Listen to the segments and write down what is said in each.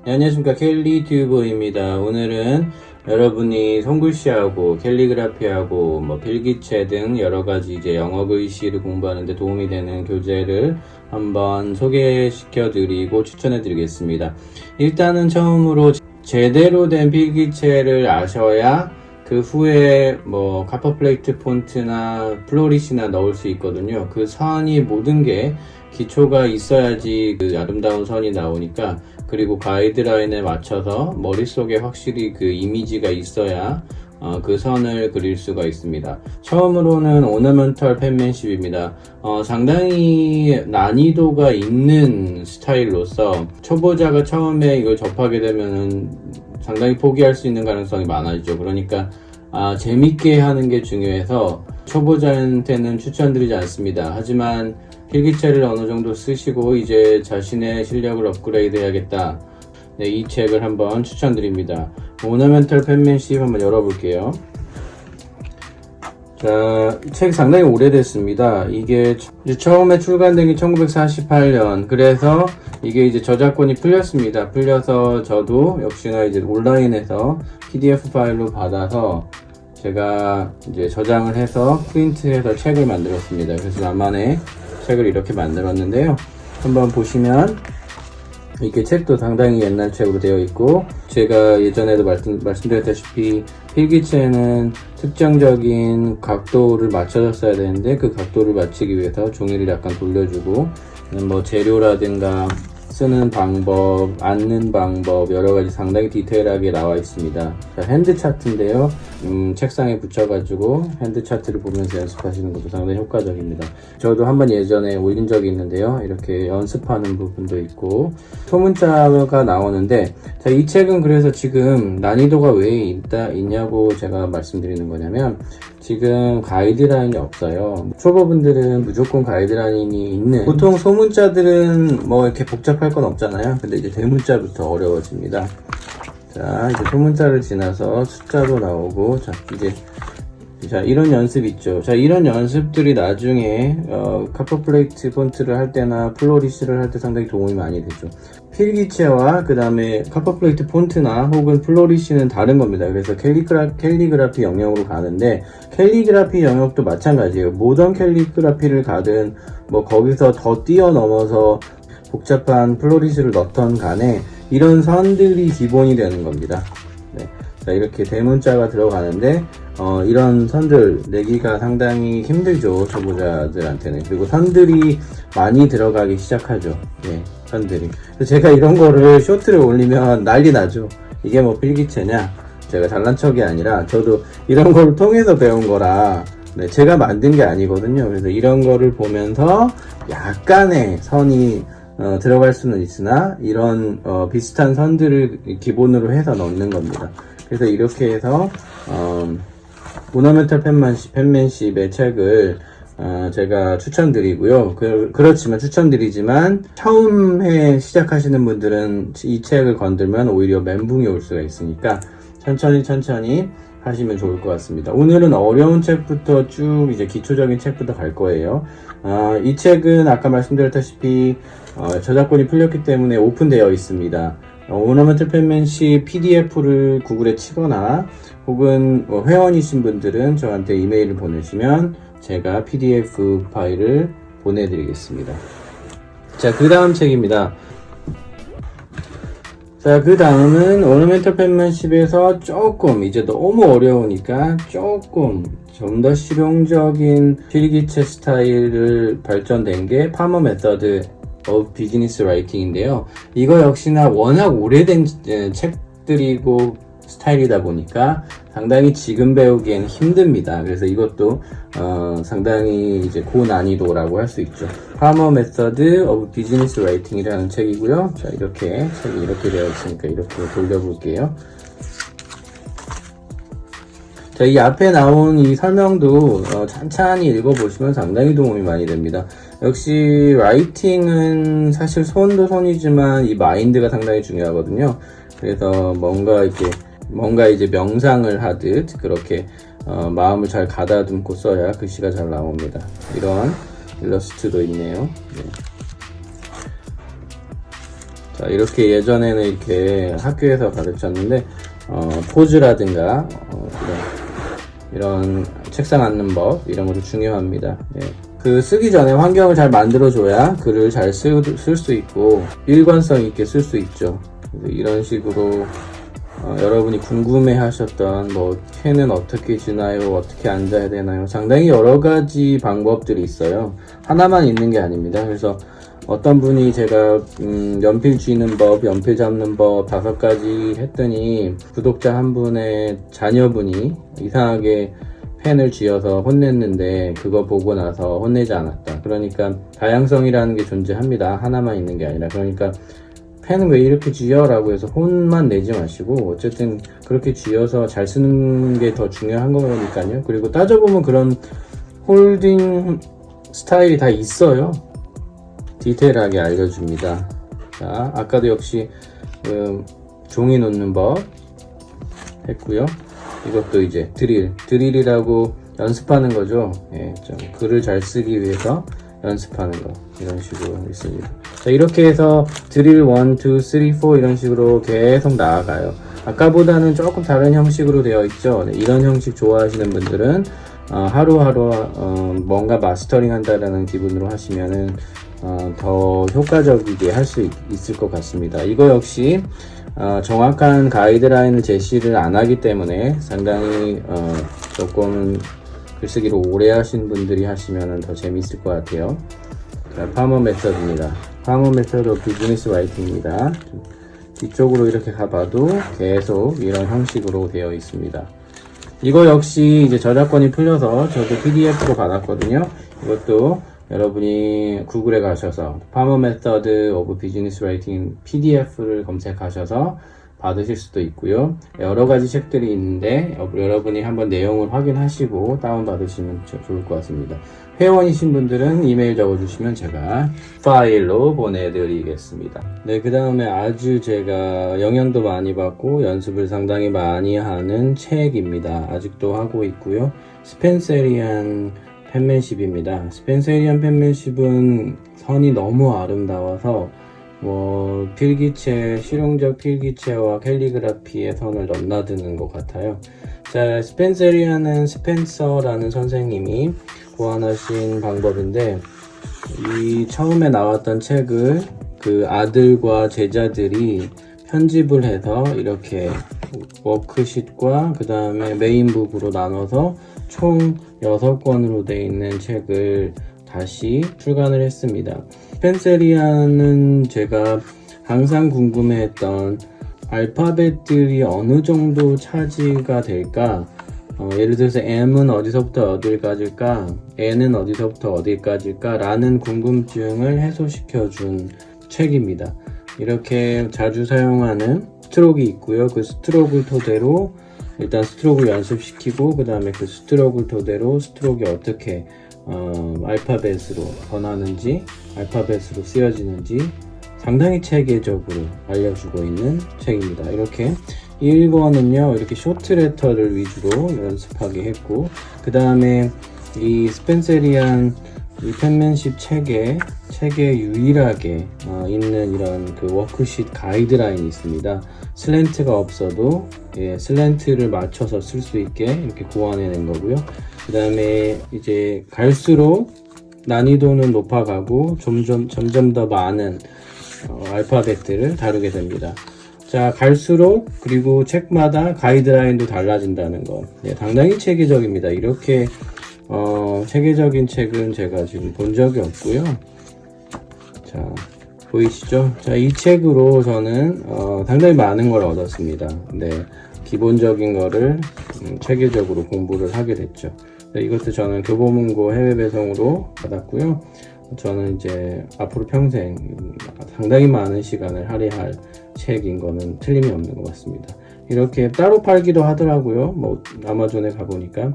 네, 안녕하십니까, 켈리 튜브입니다. 오늘은 여러분이 손글씨하고 캘리그라피하고 필기체 등 여러가지 이제 영어 글씨를 공부하는데 도움이 되는 교재를 한번 소개시켜 드리고 추천해 드리겠습니다. 일단은 처음으로 제대로 된 필기체를 아셔야 그 후에 카퍼플레이트 폰트나 플로리시나 넣을 수 있거든요. 그 선이 모든 게 기초가 있어야지 그 아름다운 선이 나오니까, 그리고 가이드라인에 맞춰서 머릿속에 확실히 그 이미지가 있어야 그 선을 그릴 수가 있습니다. 처음으로는 오너멘털 펜맨십입니다. 상당히 난이도가 있는 스타일로서 초보자가 처음에 이걸 접하게 되면은 상당히 포기할 수 있는 가능성이 많아지죠. 그러니까 재밌게 하는 게 중요해서 초보자한테는 추천드리지 않습니다. 하지만 필기체를 어느 정도 쓰시고 이제 자신의 실력을 업그레이드 해야겠다, 네, 이 책을 한번 추천드립니다. 오너멘털 펜맨십 한번 열어볼게요. 자, 이 책 상당히 오래됐습니다. 이게 처음에 출간된 게 1948년. 그래서 이게 이제 저작권이 풀렸습니다. 풀려서 저도 역시나 이제 온라인에서 PDF 파일로 받아서 제가 이제 저장을 해서 프린트해서 책을 만들었습니다. 그래서 나만의 책을 이렇게 만들었는데요. 한번 보시면 이렇게 책도 상당히 옛날 책으로 되어 있고, 제가 예전에도 말씀드렸다시피 필기체는 특정적인 각도를 맞춰서 써야 되는데 그 각도를 맞추기 위해서 종이를 약간 돌려주고 재료라든가 쓰는 방법, 앉는 방법, 여러가지 상당히 디테일하게 나와 있습니다. 자, 핸드 차트인데요. 책상에 붙여가지고 핸드 차트를 보면서 연습하시는 것도 상당히 효과적입니다. 저도 한번 예전에 올린 적이 있는데요. 이렇게 연습하는 부분도 있고 소문자가 나오는데, 자, 이 책은 그래서 지금 난이도가 왜 있냐고 제가 말씀드리는 거냐면, 지금 가이드라인이 없어요. 초보분들은 무조건 가이드라인이 있는, 보통 소문자들은 이렇게 복잡할 건 없잖아요. 근데 이제 대문자부터 어려워집니다. 자, 이제 소문자를 지나서 숫자도 나오고, 자, 이런 연습 있죠. 자, 이런 연습들이 나중에 카퍼플레이트 폰트를 할 때나 플로리시를 할 때 상당히 도움이 많이 되죠. 필기체와 그 다음에 카퍼플레이트 폰트나 혹은 플로리시는 다른 겁니다. 그래서 캘리그라피 영역으로 가는데, 캘리그라피 영역도 마찬가지예요. 모던 캘리그라피를 가든 거기서 더 뛰어넘어서 복잡한 플로리시를 넣던 간에 이런 선들이 기본이 되는 겁니다. 네. 자, 이렇게 대문자가 들어가는데 이런 선들 내기가 상당히 힘들죠, 초보자들한테는. 그리고 선들이 많이 들어가기 시작하죠. 네, 선들이. 제가 이런 거를 쇼트를 올리면 난리 나죠. 이게 필기체냐? 제가 잘난 척이 아니라 저도 이런 거를 통해서 배운 거라, 네, 제가 만든 게 아니거든요. 그래서 이런 거를 보면서 약간의 선이 들어갈 수는 있으나 이런 비슷한 선들을 기본으로 해서 넣는 겁니다. 그래서 이렇게 해서 오너멘털 펜맨십의 책을 제가 추천드리고요. 그렇지만 추천드리지만 처음에 시작하시는 분들은 이 책을 건들면 오히려 멘붕이 올 수가 있으니까 천천히 하시면 좋을 것 같습니다. 오늘은 어려운 책부터 쭉 이제 기초적인 책부터 갈 거예요. 이 책은 아까 말씀드렸다시피 저작권이 풀렸기 때문에 오픈되어 있습니다. 오너멘털 펜맨십 PDF를 구글에 치거나 혹은 회원이신 분들은 저한테 이메일을 보내시면 제가 PDF 파일을 보내드리겠습니다. 자, 그 다음 책입니다. 자, 그 다음은 오너멘털 펜맨십에서 조금 이제 너무 어려우니까 조금 좀 더 실용적인 필기체 스타일을 발전된 게 파머 메서드 of 비즈니스 라이팅인데요. 이거 역시나 워낙 오래된 책들이고 스타일이다 보니까 상당히 지금 배우기에는 힘듭니다. 그래서 이것도 상당히 이제 고난이도라고 할 수 있죠. 파머 메서드 오브 비즈니스 라이팅이라는 책이고요. 자, 이렇게 책이 이렇게 되어 있으니까 이렇게 돌려볼게요. 자, 이 앞에 나온 이 설명도 찬찬히 읽어보시면 상당히 도움이 많이 됩니다. 역시 라이팅은 사실 손도 손이지만 이 마인드가 상당히 중요하거든요. 그래서 뭔가 이제 명상을 하듯 그렇게 마음을 잘 가다듬고 써야 글씨가 잘 나옵니다. 이런 일러스트도 있네요. 네. 자, 이렇게 예전에는 이렇게 학교에서 가르쳤는데, 포즈라든가, 이런 책상 앉는 법, 이런 것도 중요합니다. 예. 그 쓰기 전에 환경을 잘 만들어줘야 글을 잘 쓸 수 있고, 일관성 있게 쓸 수 있죠. 이런 식으로, 여러분이 궁금해 하셨던, 펜은 어떻게 쥐나요? 어떻게 앉아야 되나요? 상당히 여러 가지 방법들이 있어요. 하나만 있는 게 아닙니다. 그래서 어떤 분이 제가 연필 쥐는 법, 연필 잡는 법 5가지 했더니 구독자 한 분의 자녀분이 이상하게 펜을 쥐어서 혼냈는데 그거 보고 나서 혼내지 않았다. 그러니까 다양성이라는 게 존재합니다. 하나만 있는 게 아니라. 그러니까 펜은 왜 이렇게 쥐어? 라고 해서 혼만 내지 마시고 어쨌든 그렇게 쥐어서 잘 쓰는 게 더 중요한 거니까요. 그리고 따져보면 그런 홀딩 스타일이 다 있어요. 디테일하게 알려줍니다. 자, 아까도 역시 종이 놓는 법 했고요. 이것도 이제 드릴이라고 연습하는 거죠. 예, 좀 글을 잘 쓰기 위해서 연습하는 거 이런 식으로 있습니다. 자, 이렇게 해서 드릴 1, 2, 3, 4 이런 식으로 계속 나아가요. 아까보다는 조금 다른 형식으로 되어 있죠. 네, 이런 형식 좋아하시는 분들은 하루하루 뭔가 마스터링 한다라는 기분으로 하시면은 더 효과적이게 할 수 있을 것 같습니다. 이거 역시 정확한 가이드라인을 제시를 안 하기 때문에 상당히 조금 글쓰기를 오래 하신 분들이 하시면 더 재밌을 것 같아요. 자, 파머 메서드입니다. 파머 메서드 비즈니스 라이팅입니다. 뒤쪽으로 이렇게 가봐도 계속 이런 형식으로 되어 있습니다. 이거 역시 이제 저작권이 풀려서 저도 PDF로 받았거든요. 이것도 여러분이 구글에 가셔서 Farmer Method of Business Writing PDF를 검색하셔서 받으실 수도 있고요. 여러 가지 책들이 있는데 여러분이 한번 내용을 확인하시고 다운받으시면 좋을 것 같습니다. 회원이신 분들은 이메일 적어주시면 제가 파일로 보내드리겠습니다. 네, 그 다음에 아주 제가 영향도 많이 받고 연습을 상당히 많이 하는 책입니다. 아직도 하고 있고요. 스펜세리안 펜맨십입니다. 스펜세리안 펜맨십은 선이 너무 아름다워서 필기체, 실용적 필기체와 캘리그라피의 선을 넘나드는 것 같아요. 자, 스펜세리안은 스펜서라는 선생님이 고안하신 방법인데, 이 처음에 나왔던 책을 그 아들과 제자들이 편집을 해서 이렇게 워크시트과 그 다음에 메인북으로 나눠서 총 6권으로 되어 있는 책을 다시 출간을 했습니다. 스펜세리안은 제가 항상 궁금해했던 알파벳들이 어느 정도 차지가 될까? 예를 들어서 M은 어디서부터 어디까지일까? N은 어디서부터 어디까지일까? 라는 궁금증을 해소시켜준 책입니다. 이렇게 자주 사용하는 스트로크가 있고요. 그 스트로크를 토대로 일단 스트로크를 연습시키고 그 다음에 그 스트로크를 토대로 스트로크가 어떻게 알파벳으로 변하는지 알파벳으로 쓰여지는지 상당히 체계적으로 알려주고 있는 책입니다. 이렇게 1권은요 이렇게 쇼트레터를 위주로 연습하게 했고 그 다음에 이 스펜세리안 이 펜맨십 책에 유일하게 있는 이런 그 워크시트 가이드라인이 있습니다. 슬랜트가 없어도 슬랜트를 맞춰서 쓸 수 있게 이렇게 고안해낸 거고요. 그 다음에 이제 갈수록 난이도는 높아가고 점점 더 많은 알파벳들을 다루게 됩니다. 자, 갈수록 그리고 책마다 가이드라인도 달라진다는 거. 상당히 체계적입니다. 이렇게 체계적인 책은 제가 지금 본 적이 없고요. 자, 보이시죠? 자, 이 책으로 저는 상당히 많은 걸 얻었습니다. 네, 기본적인 거를 체계적으로 공부를 하게 됐죠. 네, 이것도 저는 교보문고 해외 배송으로 받았고요. 저는 이제 앞으로 평생 상당히 많은 시간을 할애할 책인 거는 틀림이 없는 것 같습니다. 이렇게 따로 팔기도 하더라고요. 아마존에 가보니까.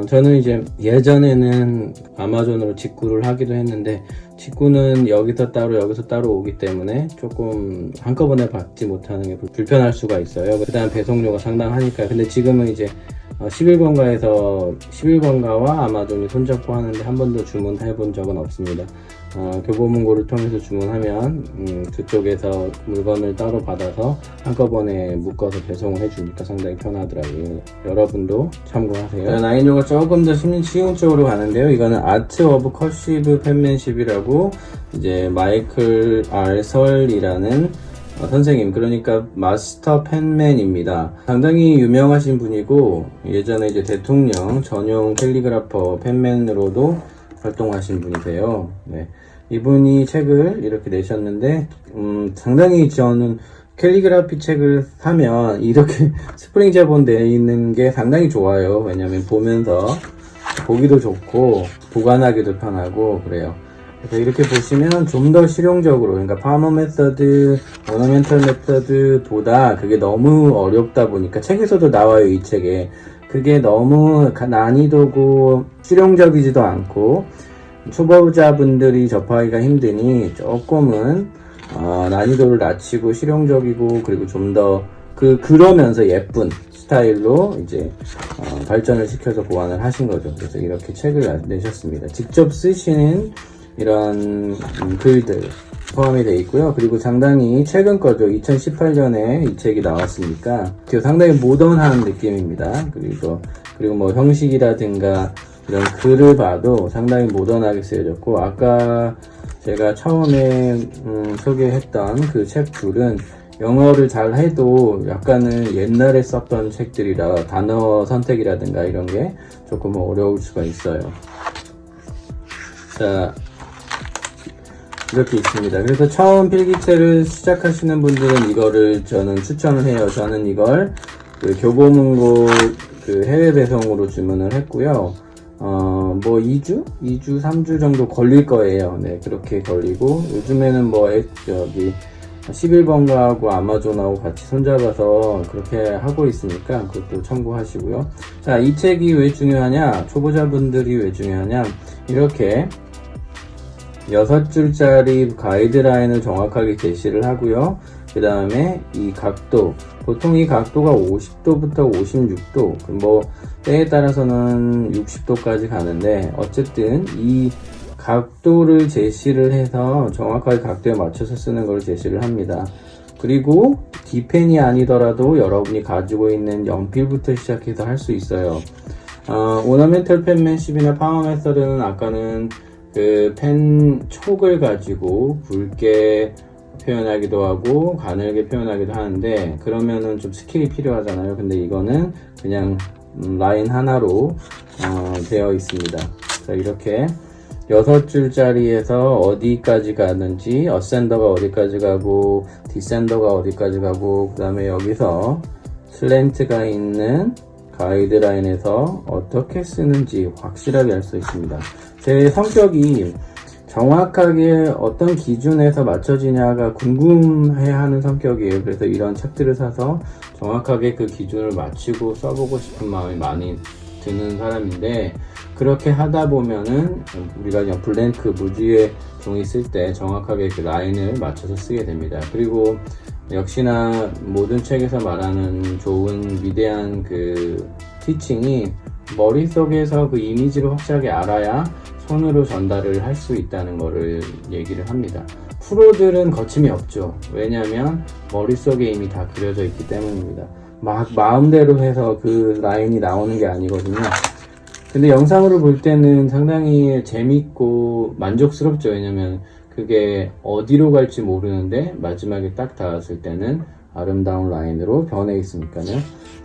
저는 이제 예전에는 아마존으로 직구를 하기도 했는데, 직구는 여기서 따로 오기 때문에 조금 한꺼번에 받지 못하는 게 불편할 수가 있어요. 그 다음 배송료가 상당하니까. 근데 지금은 이제 11번가에서 11번가와 아마존이 손잡고 하는데 한 번도 주문해 본 적은 없습니다. 교보문고를 통해서 주문하면 그쪽에서 물건을 따로 받아서 한꺼번에 묶어서 배송을 해주니까 상당히 편하더라고요. 여러분도 참고하세요. 난이도가 조금 더 쉬운 쪽으로 가는데요. 이거는 아트 오브 커시브 펜맨십이라고 이제 마이클 R 설이라는 선생님, 그러니까 마스터 펜맨입니다. 상당히 유명하신 분이고 예전에 이제 대통령 전용 캘리그라퍼 펜맨으로도 활동하신 분이세요. 네. 이분이 책을 이렇게 내셨는데 상당히 저는 캘리그라피 책을 사면 이렇게 스프링 제본되어 있는 게 상당히 좋아요. 왜냐면 보면서 보기도 좋고 보관하기도 편하고 그래요. 그래서 이렇게 보시면 좀 더 실용적으로, 그러니까 파머 메서드, 오너멘털 메서드보다 그게 너무 어렵다 보니까 책에서도 나와요, 이 책에. 그게 너무 난이도고 실용적이지도 않고 초보자분들이 접하기가 힘드니 조금은 난이도를 낮추고 실용적이고 그리고 좀 더 그러면서 예쁜 스타일로 이제 발전을 시켜서 보완을 하신 거죠. 그래서 이렇게 책을 내셨습니다. 직접 쓰시는 이런 글들 포함이 되어 있고요. 그리고 상당히 최근 거죠. 2018년에 이 책이 나왔으니까 상당히 모던한 느낌입니다. 그리고 뭐 형식이라든가 이런 글을 봐도 상당히 모던하게 쓰여졌고, 아까 제가 처음에 소개했던 그 책 둘은 영어를 잘 해도 약간은 옛날에 썼던 책들이라 단어 선택이라든가 이런 게 조금 어려울 수가 있어요. 자, 이렇게 있습니다. 그래서 처음 필기체를 시작하시는 분들은 이거를 저는 추천을 해요. 저는 이걸 교보문고 해외 배송으로 주문을 했고요. 뭐 2주? 3주 정도 걸릴 거예요. 네, 그렇게 걸리고, 요즘에는 뭐 11번가하고 아마존하고 같이 손잡아서 그렇게 하고 있으니까 그것도 참고하시고요. 자, 이 책이 왜 중요하냐? 초보자분들이 왜 중요하냐? 이렇게 6줄짜리 가이드라인을 정확하게 제시를 하고요. 그 다음에 이 각도, 보통 이 각도가 50도부터 56도, 뭐 때에 따라서는 60도까지 가는데 어쨌든 이 각도를 제시를 해서 정확하게 각도에 맞춰서 쓰는 걸 제시를 합니다. 그리고 D펜이 아니더라도 여러분이 가지고 있는 연필부터 시작해서 할 수 있어요. 오너멘털 펜맨십이나 파워 메서드는 아까는 그 펜 촉을 가지고 굵게 표현하기도 하고 가늘게 표현하기도 하는데, 그러면은 좀 스킬이 필요하잖아요. 근데 이거는 그냥 라인 하나로 되어 있습니다. 자, 이렇게 6줄짜리에서 어디까지 가는지, 어센더가 어디까지 가고 디센더가 어디까지 가고, 그 다음에 여기서 슬랜트가 있는 가이드라인에서 어떻게 쓰는지 확실하게 알 수 있습니다. 제 성격이 정확하게 어떤 기준에서 맞춰지냐가 궁금해하는 성격이에요. 그래서 이런 책들을 사서 정확하게 그 기준을 맞추고 써보고 싶은 마음이 많이 드는 사람인데, 그렇게 하다 보면은 우리가 그냥 블랭크 무지의 종이 쓸 때 정확하게 그 라인을 맞춰서 쓰게 됩니다. 그리고 역시나 모든 책에서 말하는 좋은 위대한 그 티칭이 머릿속에서 그 이미지를 확실하게 알아야 손으로 전달을 할 수 있다는 거를 얘기를 합니다. 프로들은 거침이 없죠. 왜냐하면 머릿속에 이미 다 그려져 있기 때문입니다. 막 마음대로 해서 그 라인이 나오는 게 아니거든요. 근데 영상으로 볼 때는 상당히 재밌고 만족스럽죠. 왜냐면 그게 어디로 갈지 모르는데 마지막에 딱 닿았을 때는 아름다운 라인으로 변해 있으니까요.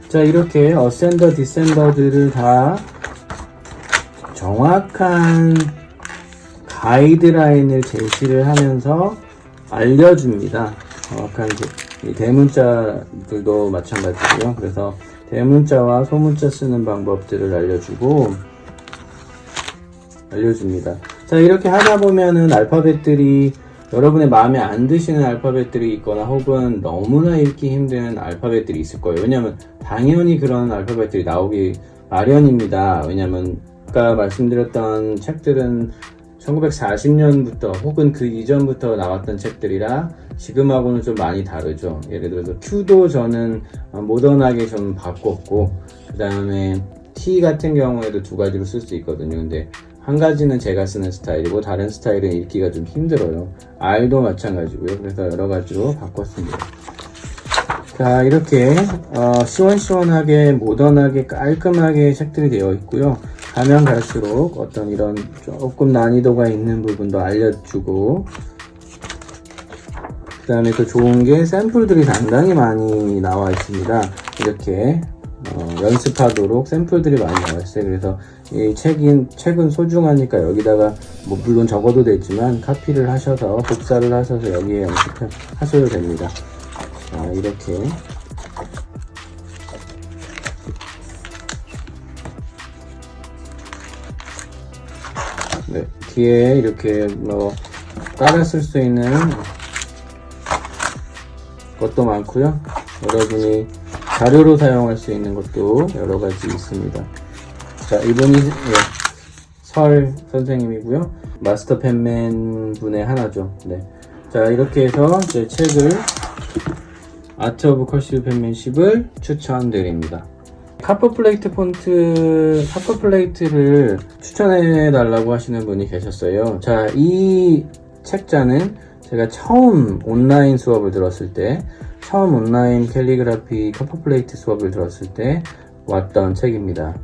자, 이렇게 어센더, 디센더들을 다 정확한 가이드라인을 제시를 하면서 알려줍니다. 정확한 이 대문자들도 마찬가지고요. 그래서 대문자와 소문자 쓰는 방법들을 알려줍니다. 자, 이렇게 하다 보면은 알파벳들이 여러분의 마음에 안 드시는 알파벳들이 있거나 혹은 너무나 읽기 힘든 알파벳들이 있을 거예요. 왜냐면 당연히 그런 알파벳들이 나오기 마련입니다. 왜냐면 아까 말씀드렸던 책들은 1940년부터 혹은 그 이전부터 나왔던 책들이라 지금하고는 좀 많이 다르죠. 예를 들어서 Q도 저는 모던하게 좀 바꿨고, 그 다음에 T 같은 경우에도 두 가지로 쓸 수 있거든요. 근데 한 가지는 제가 쓰는 스타일이고 다른 스타일은 읽기가 좀 힘들어요. R도 마찬가지고요. 그래서 여러 가지로 바꿨습니다. 자, 이렇게 시원시원하게 모던하게 깔끔하게 책들이 되어 있고요. 가면 갈수록 어떤 이런 조금 난이도가 있는 부분도 알려주고, 그 다음에 또 좋은 게 샘플들이 상당히 많이 나와 있습니다. 이렇게 연습하도록 샘플들이 많이 나와 있어요. 그래서 이 책은 소중하니까 여기다가 뭐 물론 적어도 되지만 카피를 하셔서 복사를 하셔서 여기에 연습하셔도 됩니다. 자, 이렇게 네, 뒤에 이렇게 뭐 따라 쓸 수 있는 것도 많고요. 여러분이 자료로 사용할 수 있는 것도 여러 가지 있습니다. 자, 이분이 설 선생님이고요. 마스터 펜맨 분의 하나죠. 네. 자, 이렇게 해서 제 책을 아트 오브 커시브 펜맨십을 추천드립니다. 카퍼플레이트 폰트, 카퍼플레이트를 추천해 달라고 하시는 분이 계셨어요. 자, 이 책자는 제가 처음 온라인 수업을 들었을 때, 처음 온라인 캘리그라피 카퍼플레이트 수업을 들었을 때 왔던 책입니다.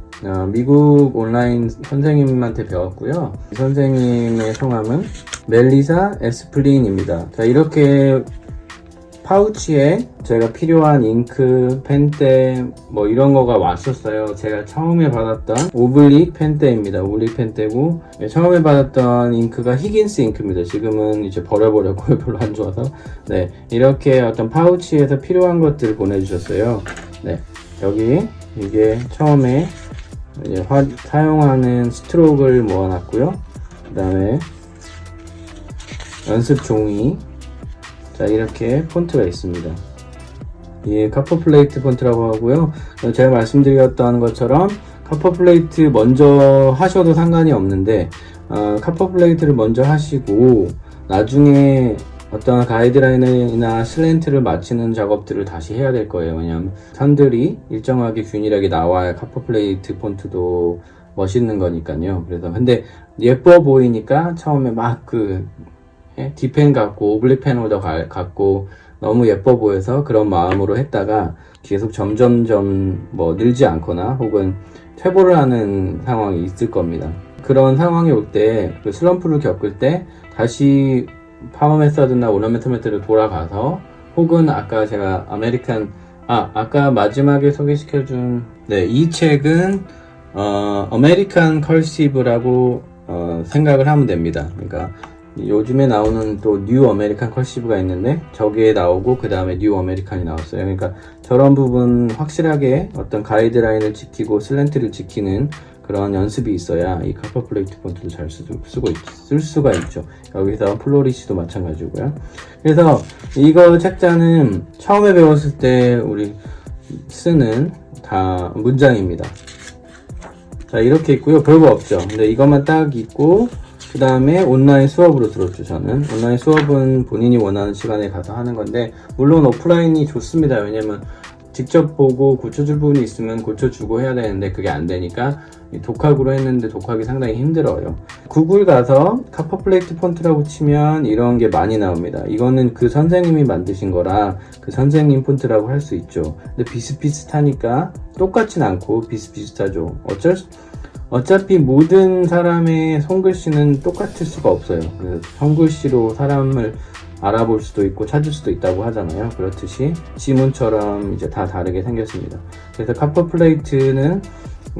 미국 온라인 선생님한테 배웠고요. 선생님의 성함은 멜리사 에스플린입니다. 자, 이렇게 파우치에 제가 필요한 잉크, 펜대 뭐 이런 거가 왔었어요. 제가 처음에 받았던 오블릭 펜대입니다. 오블릭 펜대고, 처음에 받았던 잉크가 히긴스 잉크입니다. 지금은 이제 버려버렸고요. 별로 안 좋아서. 네, 이렇게 어떤 파우치에서 필요한 것들을 보내주셨어요. 네, 여기 이게 처음에 이제 사용하는 스트로크를 모아놨고요. 그 다음에 연습 종이, 자, 이렇게 폰트가 있습니다. 이 카퍼플레이트 폰트라고 하고요. 제가 말씀드렸던 것처럼 카퍼플레이트 먼저 하셔도 상관이 없는데, 카퍼플레이트를 먼저 하시고 나중에 어떤 가이드라인이나 슬랜트를 맞추는 작업들을 다시 해야 될 거예요. 왜냐하면 선들이 일정하게 균일하게 나와야 카퍼플레이트 폰트도 멋있는 거니까요. 그래서 근데 예뻐 보이니까 처음에 막 디펜 같고 오블릭 펜 홀더 같고 너무 예뻐 보여서 그런 마음으로 했다가 계속 점점점 뭐 늘지 않거나 혹은 퇴보를 하는 상황이 있을 겁니다. 그런 상황이 올 때, 그 슬럼프를 겪을 때 다시 파워 메서드나 오너멘트 메서드로 돌아가서, 혹은 아까 제가 아까 마지막에 소개시켜준 이 책은 아메리칸 컬시브라고 생각을 하면 됩니다. 그러니까 요즘에 나오는 또 뉴 아메리칸 컬시브가 있는데 저게 나오고 그 다음에 뉴 아메리칸이 나왔어요. 그러니까 저런 부분 확실하게 어떤 가이드라인을 지키고 슬랜트를 지키는 그런 연습이 있어야 이 카퍼플레이트 폰트도 잘 쓸 수가 있죠. 여기서 플로리시도 마찬가지고요. 그래서 이거 책자는 처음에 배웠을 때 우리 쓰는 다 문장입니다. 자, 이렇게 있고요. 별거 없죠. 근데 이것만 딱 있고, 그 다음에 온라인 수업으로 들었죠. 저는 온라인 수업은 본인이 원하는 시간에 가서 하는 건데, 물론 오프라인이 좋습니다. 왜냐면 직접 보고 고쳐줄 부분이 있으면 고쳐주고 해야 되는데 그게 안 되니까 독학으로 했는데 독학이 상당히 힘들어요. 구글 가서 카퍼플레이트 폰트라고 치면 이런 게 많이 나옵니다. 이거는 그 선생님이 만드신 거라 그 선생님 폰트라고 할 수 있죠. 근데 비슷비슷하니까 똑같진 않고 비슷비슷하죠. 어차피 모든 사람의 손글씨는 똑같을 수가 없어요. 그래서 손글씨로 사람을 알아볼 수도 있고 찾을 수도 있다고 하잖아요. 그렇듯이 지문처럼 이제 다 다르게 생겼습니다. 그래서 카퍼플레이트는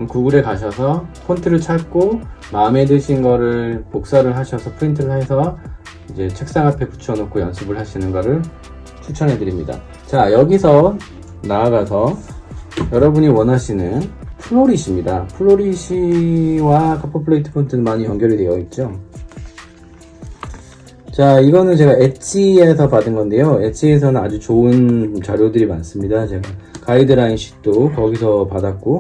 구글에 가셔서 폰트를 찾고 마음에 드신 거를 복사를 하셔서 프린트를 해서 이제 책상 앞에 붙여놓고 연습을 하시는 거를 추천해 드립니다. 자, 여기서 나아가서 여러분이 원하시는 플로리시입니다. 플로리시와 카퍼플레이트 폰트는 많이 연결이 되어 있죠. 자, 이거는 제가 엣지에서 받은 건데요. 엣지에서는 아주 좋은 자료들이 많습니다. 제가 가이드라인 쉿도 거기서 받았고,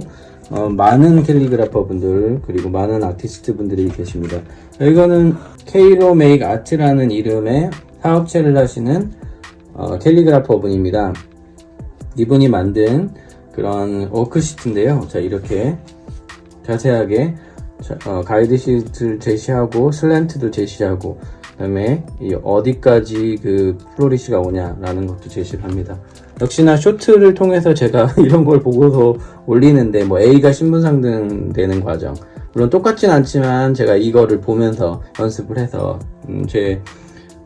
많은 캘리그라퍼 분들, 그리고 많은 아티스트 분들이 계십니다. 이거는 케이로 메이크 아트라는 이름의 사업체를 하시는 캘리그라퍼 분입니다. 이분이 만든 그런 워크시트인데요. 자, 이렇게 자세하게 가이드 시트를 제시하고 슬랜트도 제시하고 그다음에 이 어디까지 그 플로리시가 오냐라는 것도 제시를 합니다. 역시나 쇼트를 통해서 제가 이런 걸 보고서 올리는데 뭐 A가 신분상등 되는 과정 물론 똑같진 않지만 제가 이거를 보면서 연습을 해서 제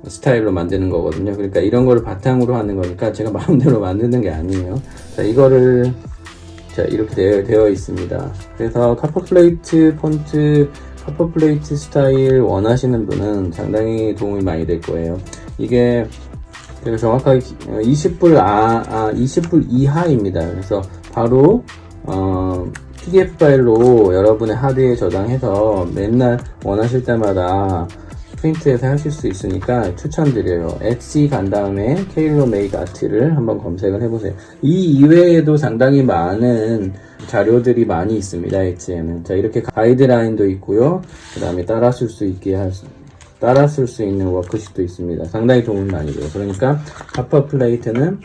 스타일로 만드는 거거든요. 그러니까 이런 거를 바탕으로 하는 거니까 제가 마음대로 만드는 게 아니에요. 자, 이거를 자, 이렇게 되어 있습니다. 그래서 카퍼플레이트 폰트, 카퍼플레이트 스타일 원하시는 분은 상당히 도움이 많이 될 거예요. 이게 제가 정확하게 20불 20불 이하입니다. 그래서 바로 PDF 파일로 여러분의 하드에 저장해서 맨날 원하실 때마다 프린트해서 하실 수 있으니까 추천드려요. etsy 간 다음에 tailor-made art를 한번 검색을 해보세요. 이 이외에도 상당히 많은 자료들이 많이 있습니다. etsy에는. 자, 이렇게 가이드라인도 있고요. 그 다음에 따라 쓸 수 있는 워크시트도 있습니다. 상당히 도움이 많이 돼요. 그러니까 카퍼 플레이트는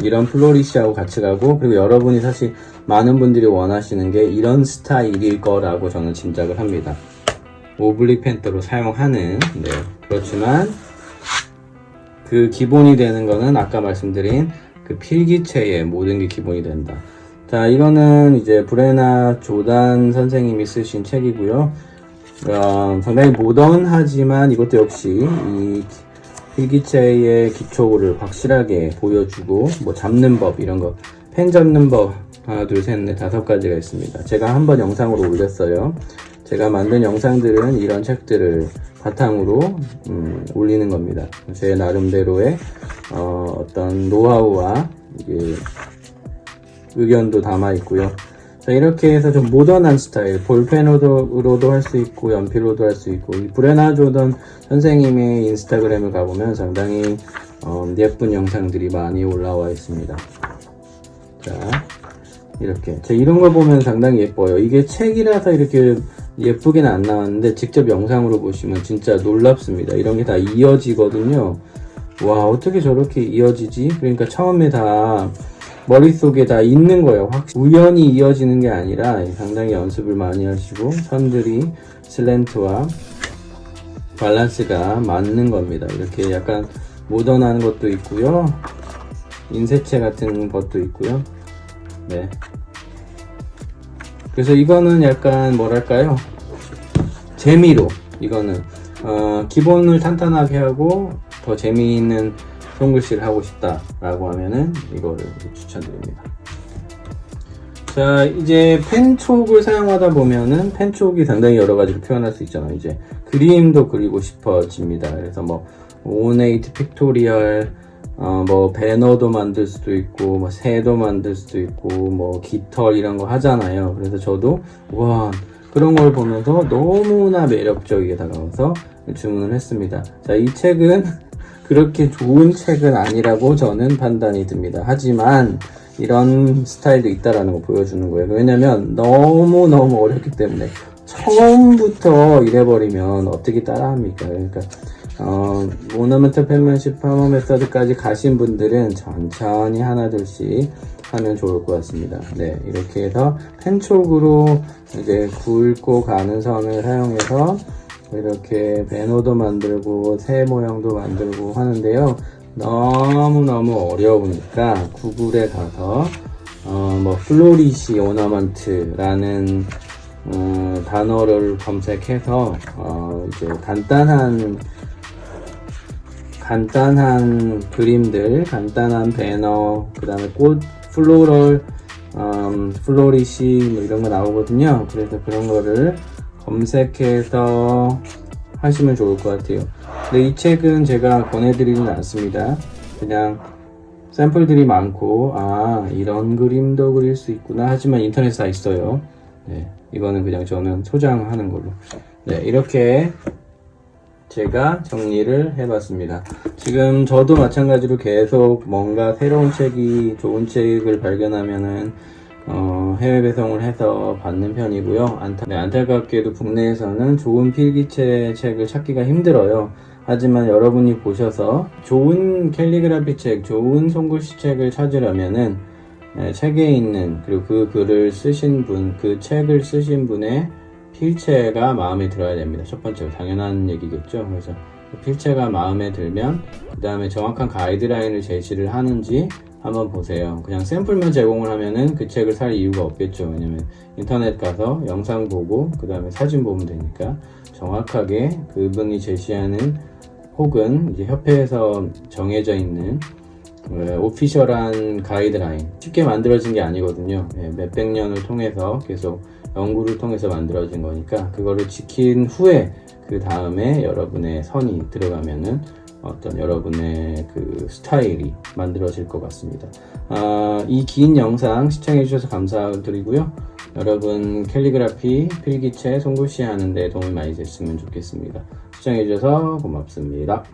이런 플로리시하고 같이 가고, 그리고 여러분이 사실 많은 분들이 원하시는 게 이런 스타일일 거라고 저는 짐작을 합니다. 오블릭 펜터로 사용하는, 네. 그렇지만 그 기본이 되는 거는 아까 말씀드린 그 필기체의 모든 게 기본이 된다. 자, 이거는 이제 브레나 조단 선생님이 쓰신 책이고요. 상당히 모던하지만 이것도 역시 이 필기체의 기초를 확실하게 보여주고, 뭐 잡는 법 이런 거, 펜 잡는 법 하나 둘 셋 넷 5가지가 있습니다. 제가 한번 영상으로 올렸어요. 제가 만든 영상들은 이런 책들을 바탕으로 올리는 겁니다. 제 나름대로의 어떤 노하우와 이게 의견도 담아 있고요. 자, 이렇게 해서 좀 모던한 스타일, 볼펜으로도 할 수 있고 연필로도 할 수 있고, 이 브레나 조던 선생님의 인스타그램을 가보면 상당히 예쁜 영상들이 많이 올라와 있습니다. 자, 이렇게 이런 걸 보면 상당히 예뻐요. 이게 책이라서 이렇게 예쁘게는 안 나왔는데 직접 영상으로 보시면 진짜 놀랍습니다. 이런 게 다 이어지거든요. 와, 어떻게 저렇게 이어지지? 그러니까 처음에 다 머릿속에 다 있는 거예요. 우연히 이어지는 게 아니라 상당히 연습을 많이 하시고 선들이 슬랜트와 밸런스가 맞는 겁니다. 이렇게 약간 모던한 것도 있고요. 인쇄체 같은 것도 있고요. 네. 그래서 이거는 약간 뭐랄까요? 재미로, 이거는 기본을 탄탄하게 하고 더 재미있는 손글씨를 하고 싶다 라고 하면은 이거를 추천드립니다. 자, 이제 펜촉을 사용하다 보면은 펜촉이 상당히 여러 가지로 표현할 수 있잖아요. 이제 그림도 그리고 싶어집니다. 그래서 뭐 오네이트 픽토리얼, 뭐 배너도 만들 수도 있고, 뭐 새도 만들 수도 있고, 뭐 깃털 이런 거 하잖아요. 그래서 저도 와, 그런 걸 보면서 너무나 매력적이게 다가와서 주문을 했습니다. 자, 이 책은 그렇게 좋은 책은 아니라고 저는 판단이 듭니다. 하지만 이런 스타일도 있다라는 거 보여주는 거예요. 왜냐면 너무너무 어렵기 때문에 처음부터 이래버리면 어떻게 따라합니까? 그러니까 모너멘털 펜맨십 파머 메서드까지 가신 분들은 천천히 하나둘씩 하면 좋을 것 같습니다. 네, 이렇게 해서 펜촉으로 이제 굵고 가는 선을 사용해서 이렇게 배너도 만들고 새 모양도 만들고 하는데요. 너무너무 어려우니까 구글에 가서 뭐 플로리시 오너먼트라는 단어를 검색해서 이제 간단한 그림들, 간단한 배너, 그 다음에 꽃, 플로럴, 플로리시 뭐 이런 거 나오거든요. 그래서 그런 거를 검색해서 하시면 좋을 것 같아요. 근데 이 책은 제가 권해드리진 않습니다. 그냥 샘플들이 많고, 아, 이런 그림도 그릴 수 있구나. 하지만 인터넷에 다 있어요. 네, 이거는 그냥 저는 소장하는 걸로. 네, 이렇게 제가 정리를 해봤습니다. 지금 저도 마찬가지로 계속 뭔가 새로운 책이, 좋은 책을 발견하면은 해외 배송을 해서 받는 편이고요. 안타깝게도 국내에서는 좋은 필기체 책을 찾기가 힘들어요. 하지만 여러분이 보셔서 좋은 캘리그라피 책, 좋은 손글씨 책을 찾으려면은 책에 있는, 그리고 그 글을 쓰신 분, 그 책을 쓰신 분의 필체가 마음에 들어야 됩니다. 첫 번째로 당연한 얘기겠죠. 그래서 필체가 마음에 들면 그 다음에 정확한 가이드라인을 제시를 하는지 한번 보세요. 그냥 샘플만 제공을 하면은 그 책을 살 이유가 없겠죠. 왜냐면 인터넷 가서 영상 보고 그 다음에 사진 보면 되니까 정확하게 그분이 제시하는 혹은 이제 협회에서 정해져 있는 오피셜한 가이드라인, 쉽게 만들어진 게 아니거든요. 몇백 년을 통해서 계속 연구를 통해서 만들어진 거니까 그거를 지킨 후에 그 다음에 여러분의 선이 들어가면은 어떤 여러분의 그 스타일이 만들어질 것 같습니다. 이 긴 영상 시청해 주셔서 감사드리고요. 여러분 캘리그라피, 필기체, 손글씨 하는데 도움이 많이 됐으면 좋겠습니다. 시청해 주셔서 고맙습니다.